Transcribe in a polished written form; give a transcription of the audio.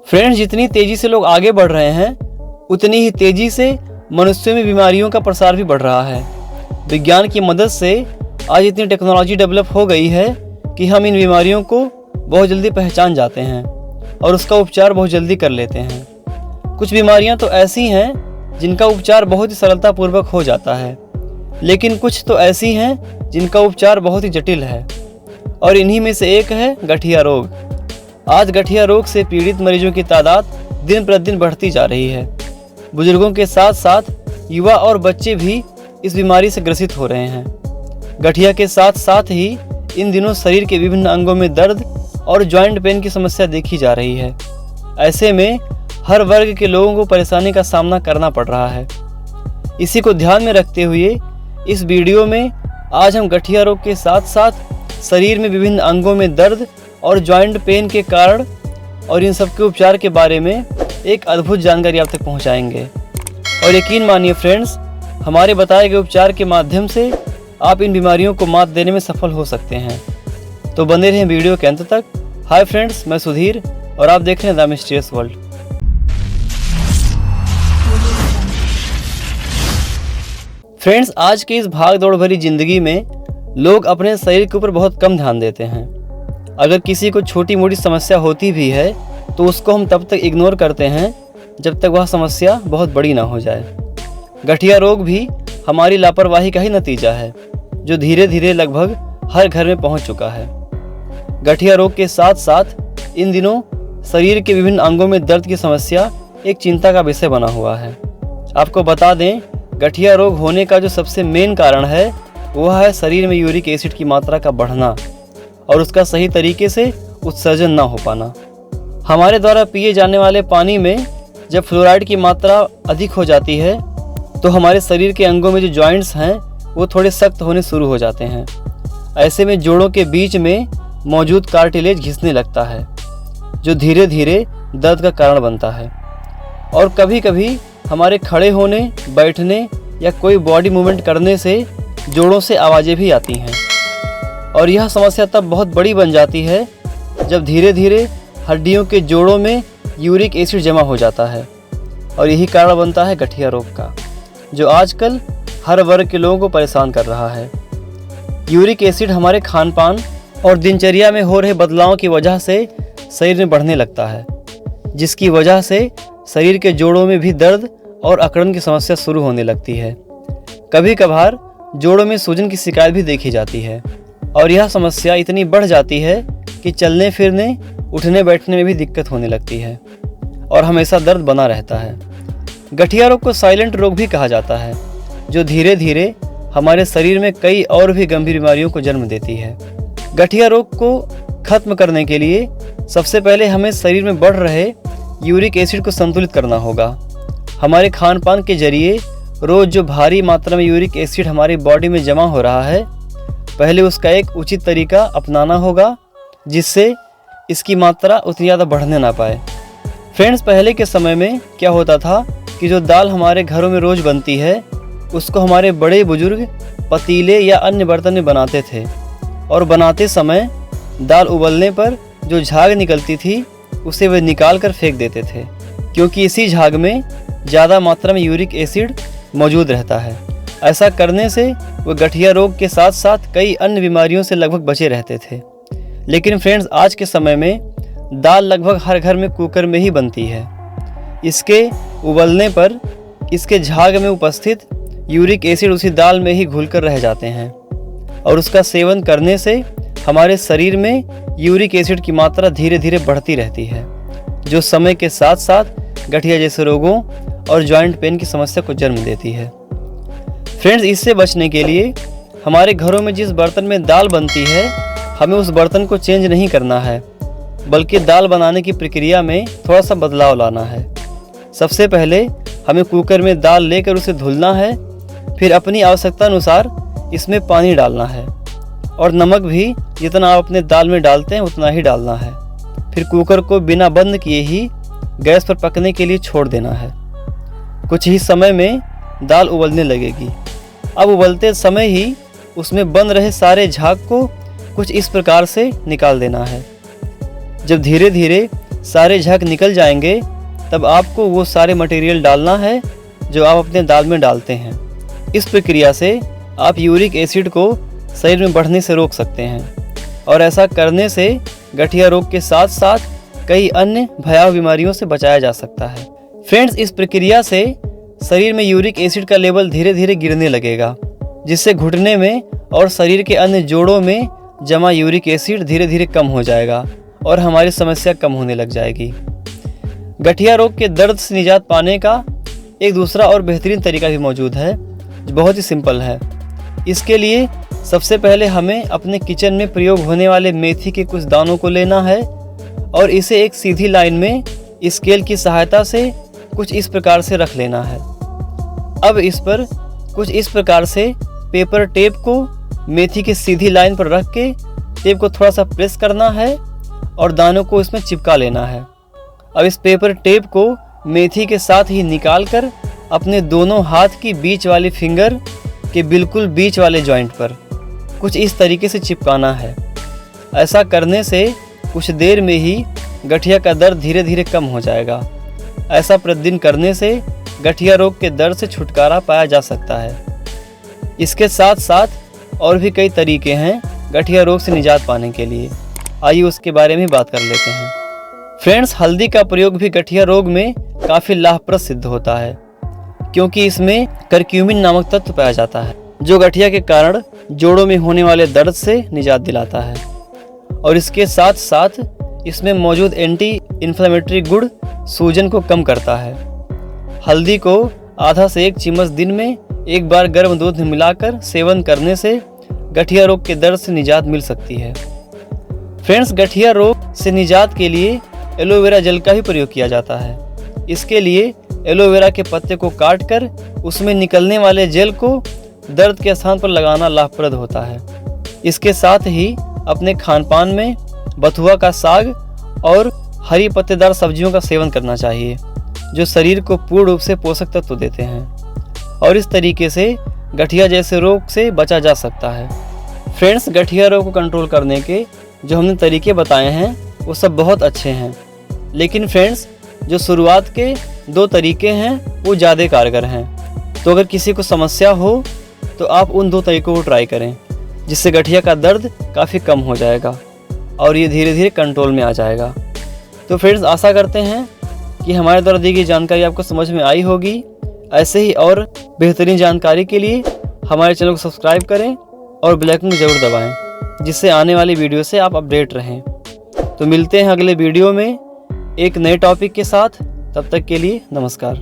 Friends, जितनी तेजी से लोग आगे बढ़ रहे हैं उतनी ही तेजी से मनुष्यों में बीमारियों का प्रसार भी बढ़ रहा है। विज्ञान की मदद से आज इतनी टेक्नोलॉजी डेवलप हो गई है कि हम इन बीमारियों को बहुत जल्दी पहचान जाते हैं और उसका उपचार बहुत जल्दी कर लेते हैं। कुछ बीमारियां तो ऐसी हैं जिनका उपचार बहुत ही सरलतापूर्वक हो जाता है, लेकिन कुछ तो ऐसी हैं जिनका उपचार बहुत ही जटिल है और इन्हीं में से एक है गठिया रोग। आज गठिया रोग से पीड़ित मरीजों की तादाद दिन प्रतिदिन बढ़ती जा रही है। बुजुर्गों के साथ साथ युवा और बच्चे भी इस बीमारी से ग्रसित हो रहे हैं। गठिया के साथ साथ ही इन दिनों शरीर के विभिन्न अंगों में दर्द और जॉइंट पेन की समस्या देखी जा रही है। ऐसे में हर वर्ग के लोगों को परेशानी का सामना करना पड़ रहा है। इसी को ध्यान में रखते हुए इस वीडियो में आज हम गठिया रोग के साथ साथ शरीर में विभिन्न अंगों में दर्द और जॉइंट पेन के कारण और इन सब के उपचार के बारे में एक अद्भुत जानकारी आप तक पहुंचाएंगे। और यकीन मानिए फ्रेंड्स, हमारे बताए गए उपचार के माध्यम से आप इन बीमारियों को मात देने में सफल हो सकते हैं। तो बने रहें वीडियो के अंत तक। हाय फ्रेंड्स, मैं सुधीर और आप देख रहे हैं द मिस्टीरियस वर्ल्ड। फ्रेंड्स, आज की इस भाग दौड़ भरी जिंदगी में लोग अपने शरीर के ऊपर बहुत कम ध्यान देते हैं। अगर किसी को छोटी मोटी समस्या होती भी है तो उसको हम तब तक इग्नोर करते हैं जब तक वह समस्या बहुत बड़ी ना हो जाए। गठिया रोग भी हमारी लापरवाही का ही नतीजा है, जो धीरे धीरे लगभग हर घर में पहुंच चुका है। गठिया रोग के साथ साथ इन दिनों शरीर के विभिन्न अंगों में दर्द की समस्या एक चिंता का विषय बना हुआ है। आपको बता दें, गठिया रोग होने का जो सबसे मेन कारण है वह है शरीर में यूरिक एसिड की मात्रा का बढ़ना और उसका सही तरीके से उत्सर्जन ना हो पाना। हमारे द्वारा पिए जाने वाले पानी में जब फ्लोराइड की मात्रा अधिक हो जाती है तो हमारे शरीर के अंगों में जो जॉइंट्स हैं वो थोड़े सख्त होने शुरू हो जाते हैं। ऐसे में जोड़ों के बीच में मौजूद कार्टिलेज घिसने लगता है, जो धीरे धीरे दर्द का कारण बनता है। और कभी कभी हमारे खड़े होने, बैठने या कोई बॉडी मूवमेंट करने से जोड़ों से आवाज़ें भी आती हैं। और यह समस्या तब बहुत बड़ी बन जाती है जब धीरे धीरे हड्डियों के जोड़ों में यूरिक एसिड जमा हो जाता है और यही कारण बनता है गठिया रोग का, जो आजकल हर वर्ग के लोगों को परेशान कर रहा है। यूरिक एसिड हमारे खान पान और दिनचर्या में हो रहे बदलावों की वजह से शरीर में बढ़ने लगता है, जिसकी वजह से शरीर के जोड़ों में भी दर्द और अकड़न की समस्या शुरू होने लगती है। कभी कभार जोड़ों में सूजन की शिकायत भी देखी जाती है और यह समस्या इतनी बढ़ जाती है कि चलने फिरने, उठने बैठने में भी दिक्कत होने लगती है और हमेशा दर्द बना रहता है। गठिया रोग को साइलेंट रोग भी कहा जाता है, जो धीरे धीरे हमारे शरीर में कई और भी गंभीर बीमारियों को जन्म देती है। गठिया रोग को खत्म करने के लिए सबसे पहले हमें शरीर में बढ़ रहे यूरिक एसिड को संतुलित करना होगा। हमारे खान पान के जरिए रोज़ जो भारी मात्रा में यूरिक एसिड हमारी बॉडी में जमा हो रहा है, पहले उसका एक उचित तरीका अपनाना होगा जिससे इसकी मात्रा उतनी ज़्यादा बढ़ने ना पाए। फ्रेंड्स, पहले के समय में क्या होता था कि जो दाल हमारे घरों में रोज़ बनती है उसको हमारे बड़े बुजुर्ग पतीले या अन्य बर्तन में बनाते थे और बनाते समय दाल उबलने पर जो झाग निकलती थी उसे वे निकाल कर फेंक देते थे, क्योंकि इसी झाग में ज़्यादा मात्रा में यूरिक एसिड मौजूद रहता है। ऐसा करने से वो गठिया रोग के साथ साथ कई अन्य बीमारियों से लगभग बचे रहते थे। लेकिन फ्रेंड्स, आज के समय में दाल लगभग हर घर में कुकर में ही बनती है। इसके उबलने पर इसके झाग में उपस्थित यूरिक एसिड उसी दाल में ही घुलकर रह जाते हैं और उसका सेवन करने से हमारे शरीर में यूरिक एसिड की मात्रा धीरे धीरे बढ़ती रहती है, जो समय के साथ साथ गठिया जैसे रोगों और जॉइंट पेन की समस्या को जन्म देती है। फ्रेंड्स, इससे बचने के लिए हमारे घरों में जिस बर्तन में दाल बनती है हमें उस बर्तन को चेंज नहीं करना है, बल्कि दाल बनाने की प्रक्रिया में थोड़ा सा बदलाव लाना है। सबसे पहले हमें कुकर में दाल लेकर उसे धुलना है, फिर अपनी आवश्यकता अनुसार इसमें पानी डालना है और नमक भी जितना आप अपने दाल में डालते हैं उतना ही डालना है। फिर कुकर को बिना बंद किए ही गैस पर पकने के लिए छोड़ देना है। कुछ ही समय में दाल उबलने लगेगी। अब उबलते समय ही उसमें बन रहे सारे झाग को कुछ इस प्रकार से निकाल देना है। जब धीरे धीरे सारे झग निकल जाएंगे तब आपको वो सारे मटेरियल डालना है जो आप अपने दाल में डालते हैं। इस प्रक्रिया से आप यूरिक एसिड को शरीर में बढ़ने से रोक सकते हैं और ऐसा करने से गठिया रोग के साथ साथ कई अन्य भयावह बीमारियों से बचाया जा सकता है। फ्रेंड्स, इस प्रक्रिया से शरीर में यूरिक एसिड का लेवल धीरे धीरे गिरने लगेगा, जिससे घुटने में और शरीर के अन्य जोड़ों में जमा यूरिक एसिड धीरे धीरे कम हो जाएगा और हमारी समस्या कम होने लग जाएगी। गठिया रोग के दर्द से निजात पाने का एक दूसरा और बेहतरीन तरीका भी मौजूद है जो बहुत ही सिंपल है। इसके लिए सबसे पहले हमें अपने किचन में प्रयोग होने वाले मेथी के कुछ दानों को लेना है और इसे एक सीधी लाइन में स्केल की सहायता से कुछ इस प्रकार से रख लेना है। अब इस पर कुछ इस प्रकार से पेपर टेप को मेथी की सीधी लाइन पर रख के टेप को थोड़ा सा प्रेस करना है और दानों को इसमें चिपका लेना है। अब इस पेपर टेप को मेथी के साथ ही निकाल कर अपने दोनों हाथ की बीच वाली फिंगर के बिल्कुल बीच वाले जॉइंट पर कुछ इस तरीके से चिपकाना है। ऐसा करने से कुछ देर में ही गठिया का दर्द धीरे धीरे कम हो जाएगा। ऐसा प्रतिदिन करने से गठिया रोग के दर्द से छुटकारा पाया जा सकता है। इसके साथ साथ और भी कई तरीके हैं गठिया रोग से निजात पाने के लिए। आइए उसके बारे में बात कर लेते हैं। फ्रेंड्स, हल्दी का प्रयोग भी गठिया रोग में काफ़ी लाभप्रद सिद्ध होता है, क्योंकि इसमें करक्यूमिन नामक तत्व पाया जाता है जो गठिया के कारण जोड़ों में होने वाले दर्द से निजात दिलाता है। और इसके साथ साथ इसमें मौजूद एंटी इन्फ्लेमेटरी गुण सूजन को कम करता है। हल्दी को आधा से 1 चम्मच दिन में एक बार गर्म दूध में मिलाकर सेवन करने से गठिया रोग के दर्द से निजात मिल सकती है। फ्रेंड्स, गठिया रोग से निजात के लिए एलोवेरा जेल का भी प्रयोग किया जाता है। इसके लिए एलोवेरा के पत्ते को काटकर उसमें निकलने वाले जेल को दर्द के स्थान पर लगाना लाभप्रद होता है। इसके साथ ही अपने खानपान में बथुआ का साग और हरी पत्तेदार सब्जियों का सेवन करना चाहिए, जो शरीर को पूर्ण रूप से पोषक तत्व देते हैं और इस तरीके से गठिया जैसे रोग से बचा जा सकता है। फ्रेंड्स, गठिया रोग को कंट्रोल करने के जो हमने तरीके बताए हैं वो सब बहुत अच्छे हैं, लेकिन फ्रेंड्स जो शुरुआत के 2 तरीके हैं वो ज़्यादा कारगर हैं। तो अगर किसी को समस्या हो तो आप उन 2 तरीकों को ट्राई करें, जिससे गठिया का दर्द काफ़ी कम हो जाएगा और ये धीरे धीरे कंट्रोल में आ जाएगा। तो फ्रेंड्स, आशा करते हैं कि हमारे द्वारा दी गई जानकारी आपको समझ में आई होगी। ऐसे ही और बेहतरीन जानकारी के लिए हमारे चैनल को सब्सक्राइब करें और बेल आइकन को जरूर दबाएं, जिससे आने वाली वीडियो से आप अपडेट रहें। तो मिलते हैं अगले वीडियो में एक नए टॉपिक के साथ। तब तक के लिए नमस्कार।